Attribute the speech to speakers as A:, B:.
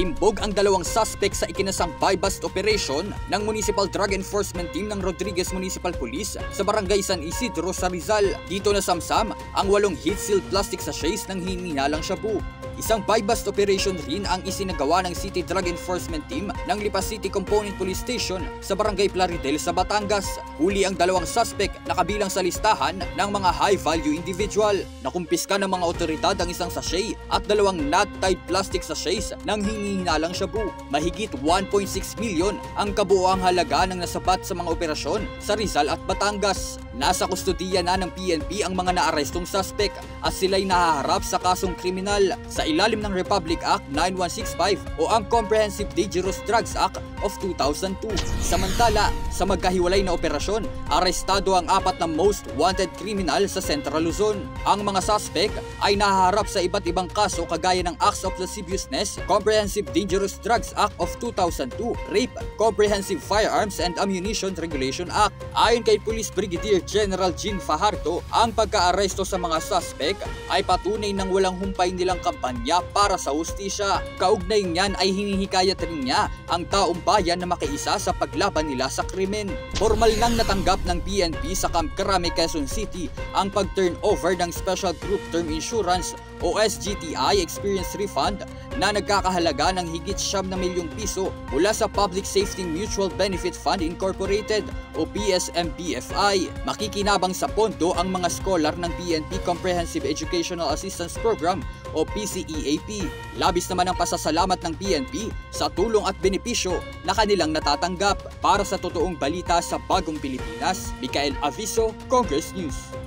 A: Timbog ang dalawang suspect sa ikinasang buy-bust operation ng Municipal Drug Enforcement Team ng Rodriguez Municipal Police sa Barangay San Isidro sa Rizal. Dito nasamsam ang 8 heat-sealed plastic sachets ng hinihinalang shabu. Isang buy-bust operation rin ang isinagawa ng City Drug Enforcement Team ng Lipas City Component Police Station sa Barangay Plaridel sa Batangas. Huli ang dalawang suspect na kabilang sa listahan ng mga high-value individual. Nakumpiska ng mga otoridad ang isang sachet at 2 knot-tied plastic sachets ng hinihinalang shabu. Mahigit 1.6 million ang kabuoang halaga ng nasabat sa mga operasyon sa Rizal at Batangas. Nasa kustodiya na ng PNP ang mga naarestong suspect at sila'y nahaharap sa kasong kriminal sa ilalim ng Republic Act 9165 o ang Comprehensive Dangerous Drugs Act of 2002. Samantala, sa magkahiwalay na operasyon, arestado ang 4 na most wanted criminal sa Central Luzon. Ang mga suspect ay nahaharap sa iba't ibang kaso kagaya ng Acts of Lasciviousness, Comprehensive Dangerous Drugs Act of 2002, Rape, Comprehensive Firearms and Ammunition Regulation Act. Ayon kay Police Brigadier General Jean Fajardo, ang pagka-aresto sa mga suspect ay patunay ng walang humpay nilang kampanya para sa hustisya. Kaugnay niyan ay hinihikayat rin niya ang taong bayan na makiisa sa paglaban nila sa krimen. Formal nang natanggap ng PNP sa Camp Crame, Quezon City ang pag-turnover ng Special Group Term Insurance o SGTI Experience Refund na nagkakahalaga ng higit 9 milyong piso mula sa Public Safety Mutual Benefit Fund Incorporated o PSMBFI. Makikinabang sa pondo ang mga scholar ng PNP Comprehensive Educational Assistance Program o PCEAP. Labis naman ang pasasalamat ng PNP sa tulong at benepisyo na kanilang natatanggap. Para sa totoong balita sa Bagong Pilipinas, Mikael Aviso, Congress News.